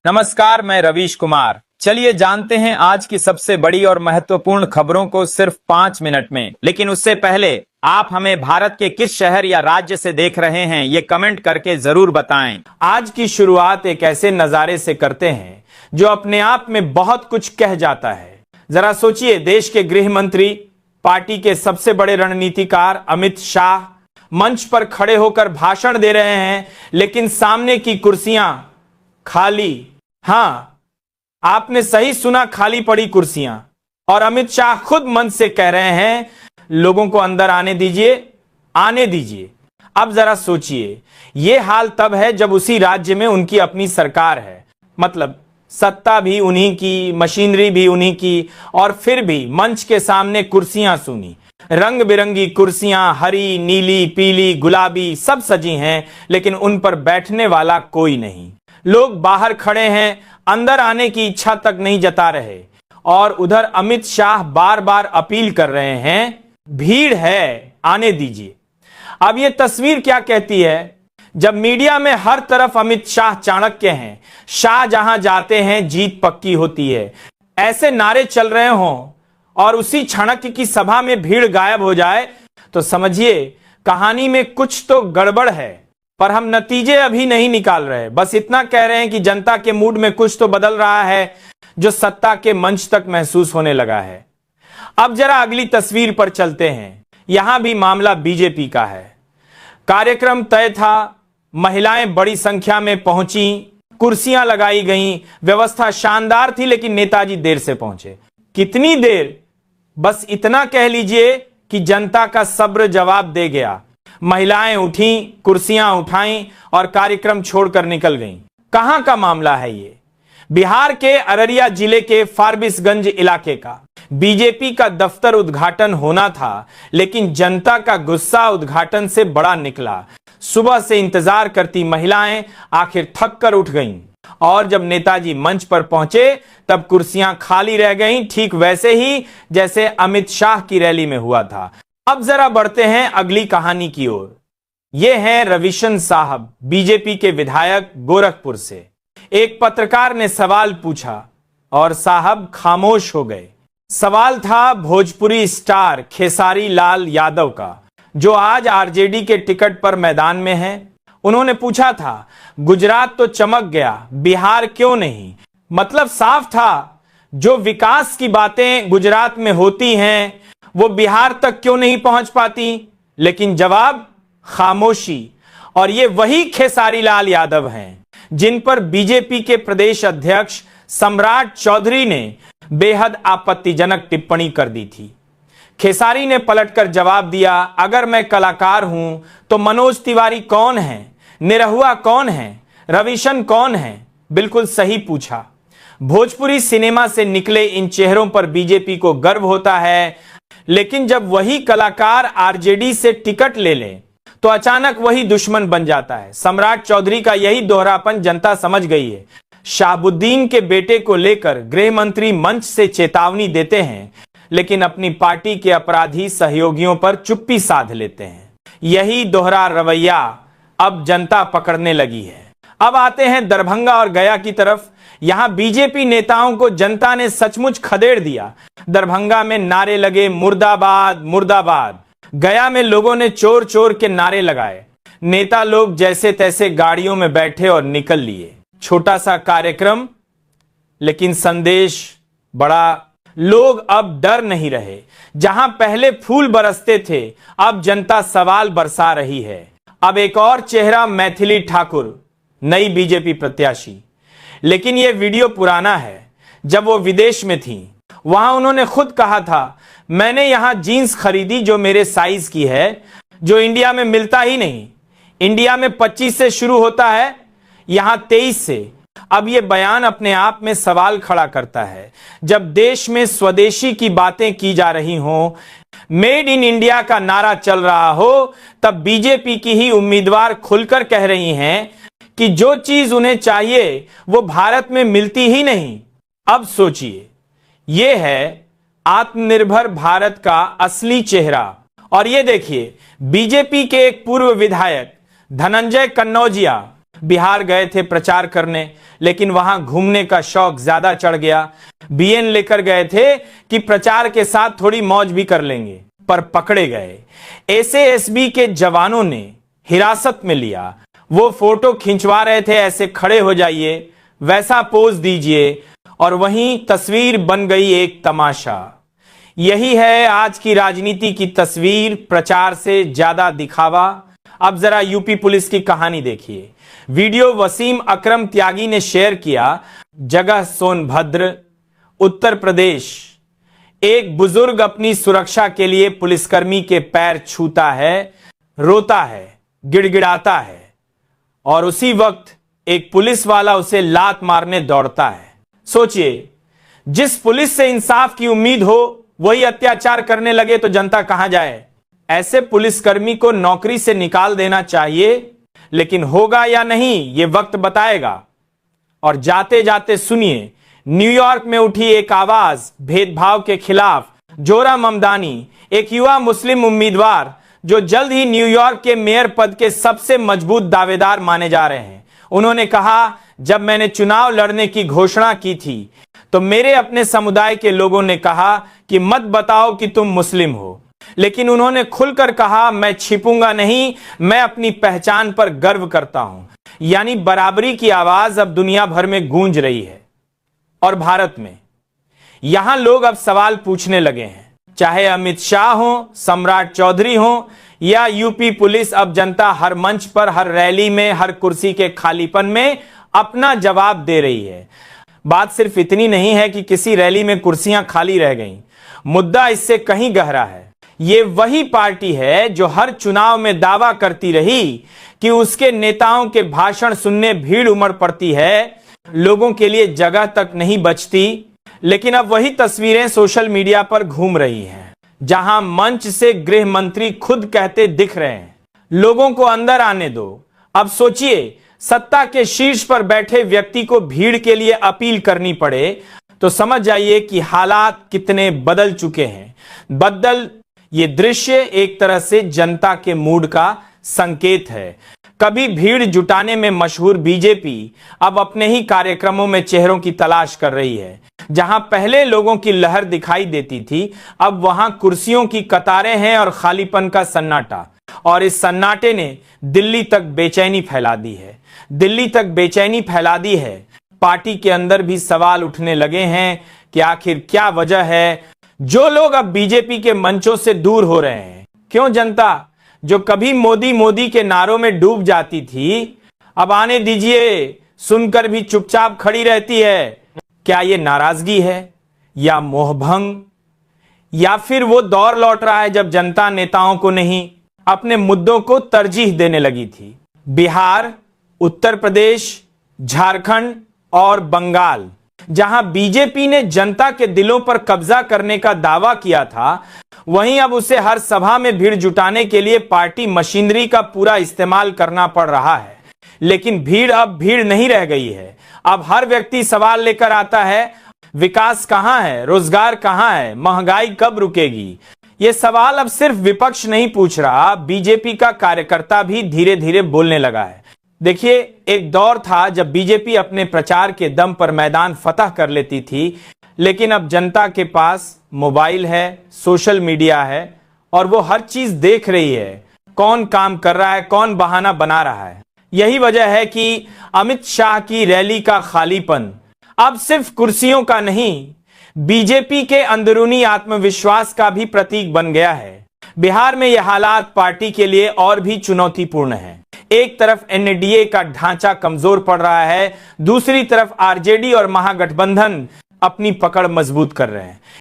नमस्कार, मैं रवीश कुमार। चलिए जानते हैं आज की सबसे बड़ी और महत्वपूर्ण खबरों को सिर्फ 5 मिनट में। लेकिन उससे पहले आप हमें भारत के किस शहर या राज्य से देख रहे हैं ये कमेंट करके जरूर बताएं। आज की शुरुआत एक ऐसे नजारे से करते हैं जो अपने आप में बहुत कुछ कह जाता है। जरा सोचिए, देश के गृह मंत्री, पार्टी के सबसे बड़े रणनीतिकार अमित शाह मंच पर खड़े होकर भाषण दे रहे हैं, लेकिन सामने की कुर्सियां खाली। हां, आपने सही सुना, खाली पड़ी कुर्सियां। और अमित शाह खुद मंच से कह रहे हैं लोगों को अंदर आने दीजिए, आने दीजिए। अब जरा सोचिए, यह हाल तब है जब उसी राज्य में उनकी अपनी सरकार है, मतलब सत्ता भी उन्हीं की, मशीनरी भी उन्हीं की, और फिर भी मंच के सामने कुर्सियां सुनी। रंग बिरंगी कुर्सियां, हरी, नीली, पीली, गुलाबी, सब सजी हैं, लेकिन उन पर बैठने वाला कोई नहीं। लोग बाहर खड़े हैं, अंदर आने की इच्छा तक नहीं जता रहे। और उधर अमित शाह बार बार अपील कर रहे हैं, भीड़ है, आने दीजिए। अब यह तस्वीर क्या कहती है? जब मीडिया में हर तरफ अमित शाह चाणक्य हैं, शाह जहां जाते हैं जीत पक्की होती है, ऐसे नारे चल रहे हों और उसी चाणक्य की सभा में भीड़ गायब हो जाए, तो समझिए कहानी में कुछ तो गड़बड़ है। पर हम नतीजे अभी नहीं निकाल रहे, बस इतना कह रहे हैं कि जनता के मूड में कुछ तो बदल रहा है, जो सत्ता के मंच तक महसूस होने लगा है। अब जरा अगली तस्वीर पर चलते हैं। यहां भी मामला बीजेपी का है। कार्यक्रम तय था, महिलाएं बड़ी संख्या में पहुंची, कुर्सियां लगाई गईं, व्यवस्था शानदार थी, लेकिन नेताजी देर से पहुंचे। कितनी देर? बस इतना कह लीजिए कि जनता का सब्र जवाब दे गया। महिलाएं उठीं, कुर्सियां उठाईं और कार्यक्रम छोड़कर निकल गईं। कहां का मामला है ये? बिहार के अररिया जिले के फारबिसगंज इलाके का। बीजेपी का दफ्तर उद्घाटन होना था, लेकिन जनता का गुस्सा उद्घाटन से बड़ा निकला। सुबह से इंतजार करती महिलाएं आखिर थक कर उठ गईं, और जब नेताजी मंच पर पहुंचे तब कुर्सियां खाली रह गईं, ठीक वैसे ही जैसे अमित शाह की रैली में हुआ था। अब जरा बढ़ते हैं अगली कहानी की ओर। ये हैं रविशन साहब, बीजेपी के विधायक गोरखपुर से। एक पत्रकार ने सवाल पूछा और साहब खामोश हो गए। सवाल था भोजपुरी स्टार खेसारी लाल यादव का, जो आज आरजेडी के टिकट पर मैदान में है। उन्होंने पूछा था, गुजरात तो चमक गया, बिहार क्यों नहीं? मतलब साफ था, जो विकास की बातें गुजरात में होती हैं वो बिहार तक क्यों नहीं पहुंच पाती? लेकिन जवाब खामोशी। और ये वही खेसारी लाल यादव हैं जिन पर बीजेपी के प्रदेश अध्यक्ष सम्राट चौधरी ने बेहद आपत्तिजनक टिप्पणी कर दी थी। खेसारी ने पलटकर जवाब दिया, अगर मैं कलाकार हूं तो मनोज तिवारी कौन है, निरहुआ कौन है, रविशन कौन है? बिल्कुल सही पूछा। भोजपुरी सिनेमा से निकले इन चेहरों पर बीजेपी को गर्व होता है, लेकिन जब वही कलाकार आरजेडी से टिकट ले लें तो अचानक वही दुश्मन बन जाता है। सम्राट चौधरी का यही दोहरापन जनता समझ गई है। शाहबुद्दीन के बेटे को लेकर गृह मंत्री मंच से चेतावनी देते हैं, लेकिन अपनी पार्टी के अपराधी सहयोगियों पर चुप्पी साध लेते हैं। यही दोहरा रवैया अब जनता पकड़ने लगी है। अब आते हैं दरभंगा और गया की तरफ। यहां बीजेपी नेताओं को जनता ने सचमुच खदेड़ दिया। दरभंगा में नारे लगे, मुर्दाबाद मुर्दाबाद। गया में लोगों ने चोर चोर के नारे लगाए। नेता लोग जैसे तैसे गाड़ियों में बैठे और निकल लिए। छोटा सा कार्यक्रम, लेकिन संदेश बड़ा। लोग अब डर नहीं रहे। जहां पहले फूल बरसते थे, अब जनता सवाल बरसा रही है। अब एक और चेहरा, मैथिली ठाकुर, नई बीजेपी प्रत्याशी। लेकिन यह वीडियो पुराना है। जब वो विदेश में थी, वहां उन्होंने खुद कहा था, मैंने यहां जीन्स खरीदी जो मेरे साइज की है, जो इंडिया में मिलता ही नहीं। इंडिया में 25 से शुरू होता है, यहां 23 से। अब यह बयान अपने आप में सवाल खड़ा करता है। जब देश में स्वदेशी की बातें की जा रही हों, मेड इन इंडिया का नारा चल रहा हो, तब बीजेपी की ही उम्मीदवार खुलकर कह रही हैं कि जो चीज उन्हें चाहिए वो भारत में मिलती ही नहीं। अब सोचिए, यह है आत्मनिर्भर भारत का असली चेहरा। और ये देखिए, बीजेपी के एक पूर्व विधायक धनंजय कन्नौजिया बिहार गए थे प्रचार करने, लेकिन वहां घूमने का शौक ज्यादा चढ़ गया। बीएन लेकर गए थे कि प्रचार के साथ थोड़ी मौज भी कर लेंगे, पर पकड़े गए। एसएएसबी के जवानों ने हिरासत में लिया। वो फोटो खिंचवा रहे थे, ऐसे खड़े हो जाइए, वैसा पोज दीजिए, और वहीं तस्वीर बन गई एक तमाशा। यही है आज की राजनीति की तस्वीर, प्रचार से ज्यादा दिखावा। अब जरा यूपी पुलिस की कहानी देखिए। वीडियो वसीम अकरम त्यागी ने शेयर किया। जगह सोनभद्र, उत्तर प्रदेश। एक बुजुर्ग अपनी सुरक्षा के लिए पुलिसकर्मी के पैर छूता है, रोता है, गिड़गिड़ाता है, और उसी वक्त एक पुलिस वाला उसे लात मारने दौड़ता है। सोचिए, जिस पुलिस से इंसाफ की उम्मीद हो वही अत्याचार करने लगे तो जनता कहां जाए। ऐसे पुलिसकर्मी को नौकरी से निकाल देना चाहिए, लेकिन होगा या नहीं ये वक्त बताएगा। और जाते जाते सुनिए, न्यूयॉर्क में उठी एक आवाज भेदभाव के खिलाफ। जोरा ममदानी, एक युवा मुस्लिम उम्मीदवार जो जल्द ही न्यूयॉर्क के मेयर पद के सबसे मजबूत दावेदार माने जा रहे हैं, उन्होंने कहा, जब मैंने चुनाव लड़ने की घोषणा की थी तो मेरे अपने समुदाय के लोगों ने कहा कि मत बताओ कि तुम मुस्लिम हो, लेकिन उन्होंने खुलकर कहा, मैं छिपूंगा नहीं, मैं अपनी पहचान पर गर्व करता हूं। यानी बराबरी की आवाज अब दुनिया भर में गूंज रही है। और भारत में यहां लोग अब सवाल पूछने लगे हैं, चाहे अमित शाह हो, सम्राट चौधरी हो या यूपी पुलिस। अब जनता हर मंच पर, हर रैली में, हर कुर्सी के खालीपन में अपना जवाब दे रही है। बात सिर्फ इतनी नहीं है कि किसी रैली में कुर्सियां खाली रह गईं, मुद्दा इससे कहीं गहरा है। ये वही पार्टी है जो हर चुनाव में दावा करती रही कि उसके नेताओं के भाषण सुनने भीड़ उमड़ पड़ती है, लोगों के लिए जगह तक नहीं बचती। लेकिन अब वही तस्वीरें सोशल मीडिया पर घूम रही हैं, जहां मंच से गृह मंत्री खुद कहते दिख रहे हैं, लोगों को अंदर आने दो। अब सोचिए, सत्ता के शीर्ष पर बैठे व्यक्ति को भीड़ के लिए अपील करनी पड़े तो समझ जाइए कि हालात कितने बदल चुके हैं। ये दृश्य एक तरह से जनता के मूड का संकेत है। कभी भीड़ जुटाने में मशहूर बीजेपी अब अपने ही कार्यक्रमों में चेहरों की तलाश कर रही है। जहां पहले लोगों की लहर दिखाई देती थी, अब वहां कुर्सियों की कतारें हैं और खालीपन का सन्नाटा। और इस सन्नाटे ने दिल्ली तक बेचैनी फैला दी है। पार्टी के अंदर भी सवाल उठने लगे हैं कि आखिर क्या वजह है जो लोग अब बीजेपी के मंचों से दूर हो रहे हैं। क्यों जनता जो कभी मोदी मोदी के नारों में डूब जाती थी, अब आने दीजिए सुनकर भी चुपचाप खड़ी रहती है। क्या ये नाराजगी है या मोहभंग, या फिर वो दौर लौट रहा है जब जनता नेताओं को नहीं, अपने मुद्दों को तरजीह देने लगी थी। बिहार, उत्तर प्रदेश, झारखंड और बंगाल, जहां बीजेपी ने जनता के दिलों पर कब्जा करने का दावा किया था, वहीं अब उसे हर सभा में भीड़ जुटाने के लिए पार्टी मशीनरी का पूरा इस्तेमाल करना पड़ रहा है। लेकिन भीड़ अब भीड़ नहीं रह गई है। अब हर व्यक्ति सवाल लेकर आता है, विकास कहां है, रोजगार कहां है, महंगाई कब रुकेगी। ये सवाल अब सिर्फ विपक्ष नहीं पूछ रहा, बीजेपी का कार्यकर्ता भी धीरे धीरे बोलने लगा है। देखिए, एक दौर था जब बीजेपी अपने प्रचार के दम पर मैदान फतह कर लेती थी, लेकिन अब जनता के पास मोबाइल है, सोशल मीडिया है, और वो हर चीज देख रही है, कौन काम कर रहा है, कौन बहाना बना रहा है। यही वजह है कि अमित शाह की रैली का खालीपन अब सिर्फ कुर्सियों का नहीं, बीजेपी के अंदरूनी आत्मविश्वास का भी प्रतीक बन गया है। बिहार में यह हालात पार्टी के लिए और भी चुनौतीपूर्ण है। एक तरफ एनडीए का ढांचा कमजोर पड़ रहा है, दूसरी तरफ आरजेडी और महागठबंधन अपनी पकड़ मजबूत कर रहे हैं।